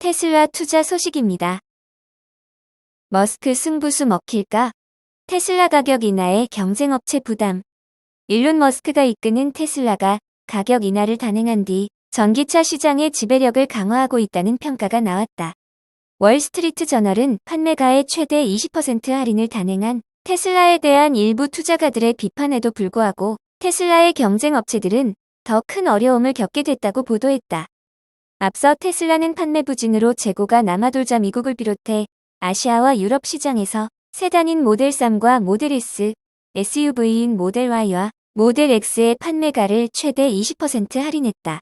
테슬라 투자 소식입니다. 머스크 승부수 먹힐까? 테슬라 가격 인하에 경쟁업체 부담. 일론 머스크가 이끄는 테슬라가 가격 인하를 단행한 뒤 전기차 시장의 지배력을 강화하고 있다는 평가가 나왔다. 월스트리트 저널은 판매가의 최대 20% 할인을 단행한 테슬라에 대한 일부 투자가들의 비판에도 불구하고 테슬라의 경쟁업체들은 더 큰 어려움을 겪게 됐다고 보도했다. 앞서 테슬라는 판매 부진으로 재고가 남아돌자 미국을 비롯해 아시아와 유럽 시장에서 세단인 모델 3과 모델 S, SUV인 모델 Y와 모델 X의 판매가를 최대 20% 할인했다.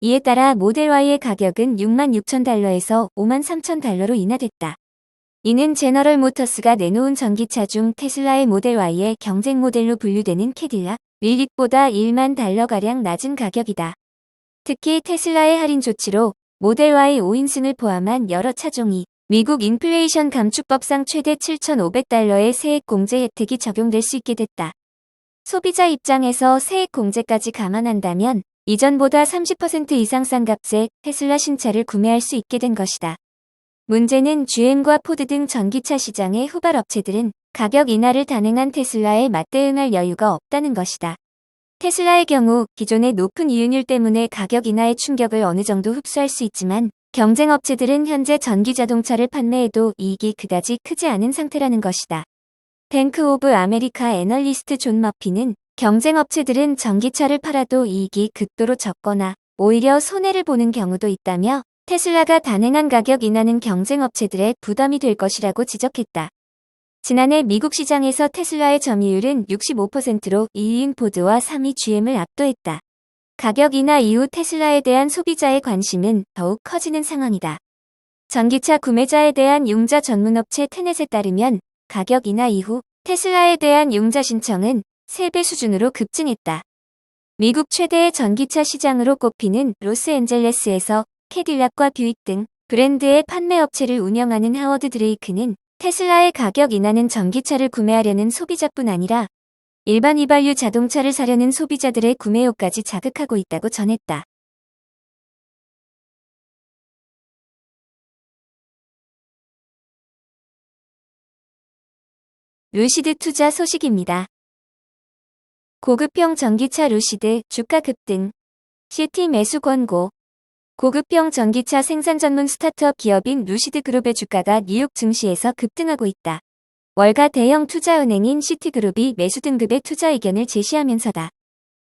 이에 따라 모델 Y의 가격은 $66,000에서 $53,000로 인하됐다. 이는 제너럴 모터스가 내놓은 전기차 중 테슬라의 모델 Y의 경쟁 모델로 분류되는 캐딜락, 윌릿보다 $10,000가량 낮은 가격이다. 특히 테슬라의 할인 조치로 모델 Y 5인승을 포함한 여러 차종이 미국 인플레이션 감축법상 최대 $7,500의 세액 공제 혜택이 적용될 수 있게 됐다. 소비자 입장에서 세액 공제까지 감안한다면 이전보다 30% 이상 싼 값에 테슬라 신차를 구매할 수 있게 된 것이다. 문제는 GM과 포드 등 전기차 시장의 후발 업체들은 가격 인하를 단행한 테슬라에 맞대응할 여유가 없다는 것이다. 테슬라의 경우 기존의 높은 이윤율 때문에 가격 인하의 충격을 어느 정도 흡수할 수 있지만 경쟁 업체들은 현재 전기 자동차를 판매해도 이익이 그다지 크지 않은 상태라는 것이다. 뱅크 오브 아메리카 애널리스트 존 머피는 경쟁 업체들은 전기차를 팔아도 이익이 극도로 적거나 오히려 손해를 보는 경우도 있다며 테슬라가 단행한 가격 인하는 경쟁 업체들의 부담이 될 것이라고 지적했다. 지난해 미국 시장에서 테슬라의 점유율은 65%로 2위인 포드와 3위 GM을 압도했다. 가격 인하 이후 테슬라에 대한 소비자의 관심은 더욱 커지는 상황이다. 전기차 구매자에 대한 융자 전문업체 테넷에 따르면 가격 인하 이후 테슬라에 대한 융자 신청은 3배 수준으로 급증했다. 미국 최대의 전기차 시장으로 꼽히는 로스앤젤레스에서 캐딜락과 뷰익 등 브랜드의 판매 업체를 운영하는 하워드 드레이크는 테슬라의 가격 인하는 전기차를 구매하려는 소비자뿐 아니라 일반 휘발유 자동차를 사려는 소비자들의 구매욕까지 자극하고 있다고 전했다. 루시드 투자 소식입니다. 고급형 전기차 루시드 주가 급등. 시티 매수 권고. 고급형 전기차 생산 전문 스타트업 기업인 루시드 그룹의 주가가 뉴욕 증시에서 급등하고 있다. 월가 대형 투자은행인 시티그룹이 매수 등급의 투자 의견을 제시하면서다.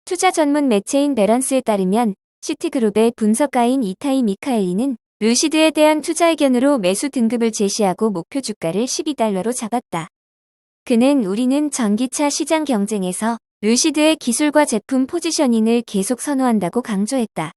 투자 전문 매체인 배런스에 따르면 시티그룹의 분석가인 이타이 미카엘리는 루시드에 대한 투자 의견으로 매수 등급을 제시하고 목표 주가를 $12로 잡았다. 그는 우리는 전기차 시장 경쟁에서 루시드의 기술과 제품 포지셔닝을 계속 선호한다고 강조했다.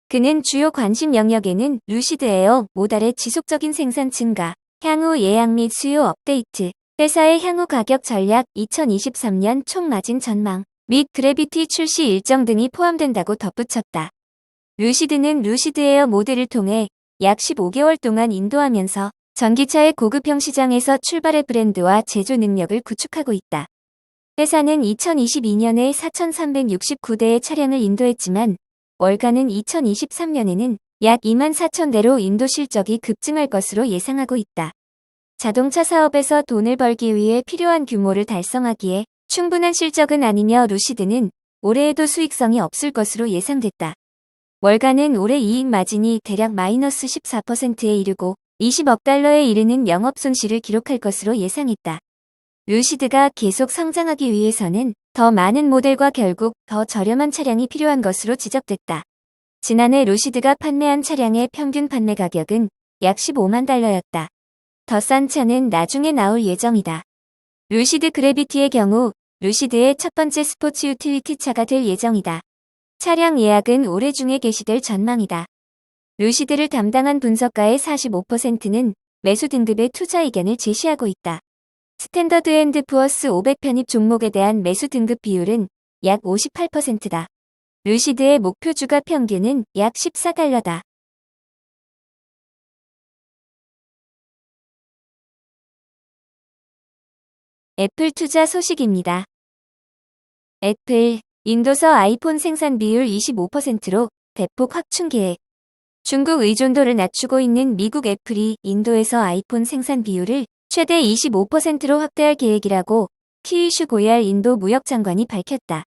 그는 주요 관심 영역에는 루시드 에어 모달의 지속적인 생산 증가, 향후 예약 및 수요 업데이트, 회사의 향후 가격 전략, 2023년 총 마진 전망, 및 그래비티 출시 일정 등이 포함된다고 덧붙였다. 루시드는 루시드 에어 모델을 통해 약 15개월 동안 인도하면서 전기차의 고급형 시장에서 출발의 브랜드와 제조 능력을 구축하고 있다. 회사는 2022년에 4,369대의 차량을 인도했지만 월가는 2023년에는 약 24,000대로 인도 실적이 급증할 것으로 예상하고 있다. 자동차 사업에서 돈을 벌기 위해 필요한 규모를 달성하기에 충분한 실적은 아니며 루시드는 올해에도 수익성이 없을 것으로 예상됐다. 월가는 올해 이익 마진이 대략 마이너스 14%에 이르고 $20억 달러에 이르는 영업 손실을 기록할 것으로 예상했다. 루시드가 계속 성장하기 위해서는 더 많은 모델과 결국 더 저렴한 차량이 필요한 것으로 지적됐다. 지난해 루시드가 판매한 차량의 평균 판매 가격은 약 $15만 달러였다. 더 싼 차는 나중에 나올 예정이다. 루시드 그래비티의 경우 루시드의 첫 번째 스포츠 유틸리티 차가 될 예정이다. 차량 예약은 올해 중에 개시될 전망이다. 루시드를 담당한 분석가의 45%는 매수 등급의 투자 의견을 제시하고 있다. 스탠더드 앤드 푸어스 500 편입 종목에 대한 매수 등급 비율은 약 58%다. 루시드의 목표 주가 평균은 약 $14다. 애플 투자 소식입니다. 애플, 인도서 아이폰 생산 비율 25%로 대폭 확충 계획. 중국 의존도를 낮추고 있는 미국 애플이 인도에서 아이폰 생산 비율을 최대 25%로 확대할 계획이라고 피유슈 고얄 인도 무역장관이 밝혔다.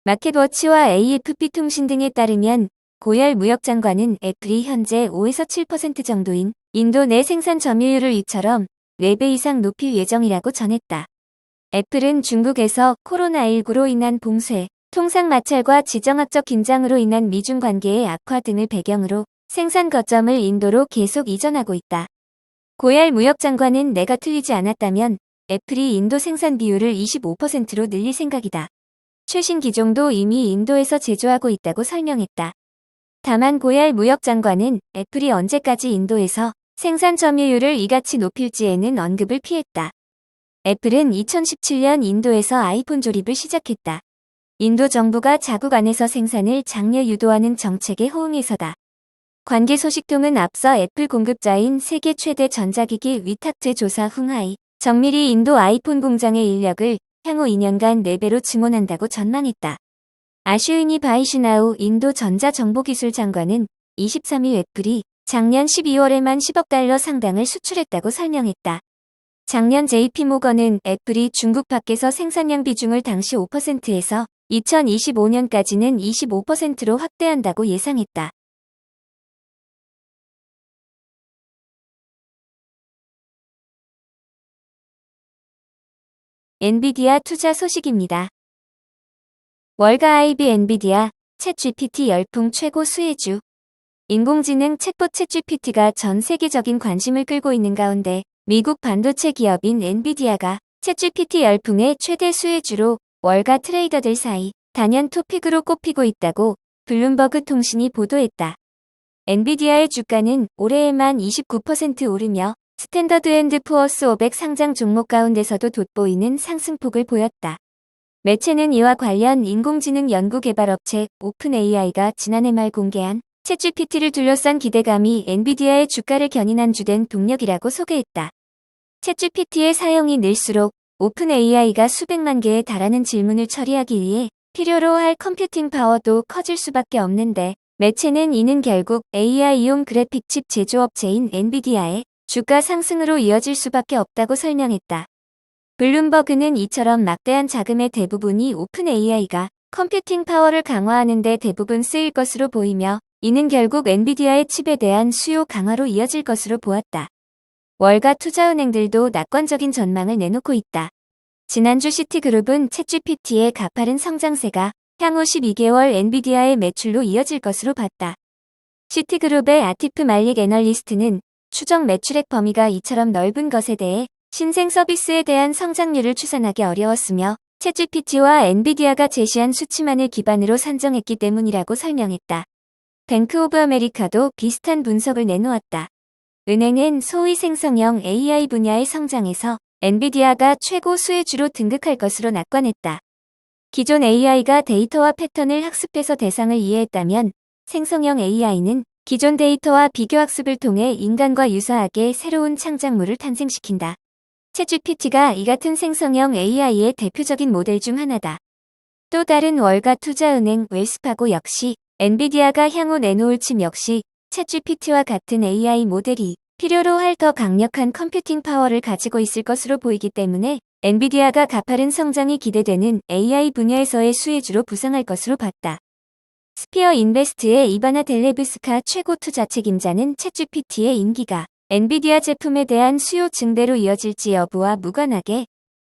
마켓워치와 AFP 통신 등에 따르면 고얄 무역장관은 애플이 현재 5에서 7% 정도인 인도 내 생산 점유율을 이처럼 4배 이상 높일 예정이라고 전했다. 애플은 중국에서 코로나19로 인한 봉쇄, 통상 마찰과 지정학적 긴장으로 인한 미중 관계의 악화 등을 배경으로 생산 거점을 인도로 계속 이전하고 있다. 고얄 무역장관은 내가 틀리지 않았다면 애플이 인도 생산 비율을 25%로 늘릴 생각이다. 최신 기종도 이미 인도에서 제조하고 있다고 설명했다. 다만 고얄 무역장관은 애플이 언제까지 인도에서 생산 점유율을 이같이 높일지에는 언급을 피했다. 애플은 2017년 인도에서 아이폰 조립을 시작했다. 인도 정부가 자국 안에서 생산을 장려 유도하는 정책에 호응해서다. 관계 소식통은 앞서 애플 공급자인 세계 최대 전자기기 위탁제 조사 훙하이 정밀히 인도 아이폰 공장의 인력을 향후 2년간 4배로 증원한다고 전망했다. 아슈위니 바이슈나우 인도 전자정보기술 장관은 23일 애플이 작년 12월에만 10억 달러 상당을 수출했다고 설명했다. 작년 JP모건은 애플이 중국 밖에서 생산량 비중을 당시 5%에서 2025년까지는 25%로 확대한다고 예상했다. 엔비디아 투자 소식입니다. 월가 IB 엔비디아 챗GPT 열풍 최고 수혜주. 인공지능 챗봇 챗GPT가 전 세계적인 관심을 끌고 있는 가운데 미국 반도체 기업인 엔비디아가 챗GPT 열풍의 최대 수혜주로 월가 트레이더들 사이 단연 토픽으로 꼽히고 있다고 블룸버그 통신이 보도했다. 엔비디아의 주가는 올해에만 29% 오르며 스탠더드 앤드 푸어스 500 상장 종목 가운데서도 돋보이는 상승폭을 보였다. 매체는 이와 관련 인공지능 연구개발업체 오픈AI가 지난해 말 공개한 챗GPT를 둘러싼 기대감이 엔비디아의 주가를 견인한 주된 동력이라고 소개했다. 챗GPT의 사용이 늘수록 오픈AI가 수백만 개에 달하는 질문을 처리하기 위해 필요로 할 컴퓨팅 파워도 커질 수밖에 없는데 매체는 이는 결국 AI용 그래픽 칩 제조업체인 엔비디아의 주가 상승으로 이어질 수밖에 없다고 설명했다. 블룸버그는 이처럼 막대한 자금의 대부분이 오픈AI가 컴퓨팅 파워를 강화하는 데 대부분 쓰일 것으로 보이며 이는 결국 엔비디아의 칩에 대한 수요 강화로 이어질 것으로 보았다. 월가 투자은행들도 낙관적인 전망을 내놓고 있다. 지난주 시티그룹은 챗GPT의 가파른 성장세가 향후 12개월 엔비디아의 매출로 이어질 것으로 봤다. 시티그룹의 아티프 말릭 애널리스트는 추정 매출액 범위가 이처럼 넓은 것에 대해 신생 서비스에 대한 성장률을 추산하기 어려웠으며 챗GPT와 엔비디아가 제시한 수치만을 기반으로 산정했기 때문이라고 설명했다. 뱅크 오브 아메리카도 비슷한 분석을 내놓았다. 은행은 소위 생성형 AI 분야의 성장에서 엔비디아가 최고 수혜주로 등극할 것으로 낙관했다. 기존 AI가 데이터와 패턴을 학습해서 대상을 이해했다면 생성형 AI는 기존 데이터와 비교학습을 통해 인간과 유사하게 새로운 창작물을 탄생시킨다. 챗GPT가 이 같은 생성형 AI의 대표적인 모델 중 하나다. 또 다른 월가 투자은행 웰스파고 역시 엔비디아가 향후 내놓을 칩 역시 챗GPT와 같은 AI 모델이 필요로 할 더 강력한 컴퓨팅 파워를 가지고 있을 것으로 보이기 때문에 엔비디아가 가파른 성장이 기대되는 AI 분야에서의 수혜주로 부상할 것으로 봤다. 스피어 인베스트의 이바나 델레브스카 최고 투자 책임자는 챗GPT의 인기가 엔비디아 제품에 대한 수요 증대로 이어질지 여부와 무관하게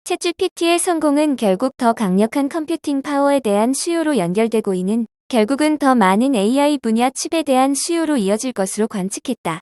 챗GPT의 성공은 결국 더 강력한 컴퓨팅 파워에 대한 수요로 연결되고 이는 결국은 더 많은 AI 분야 칩에 대한 수요로 이어질 것으로 관측했다.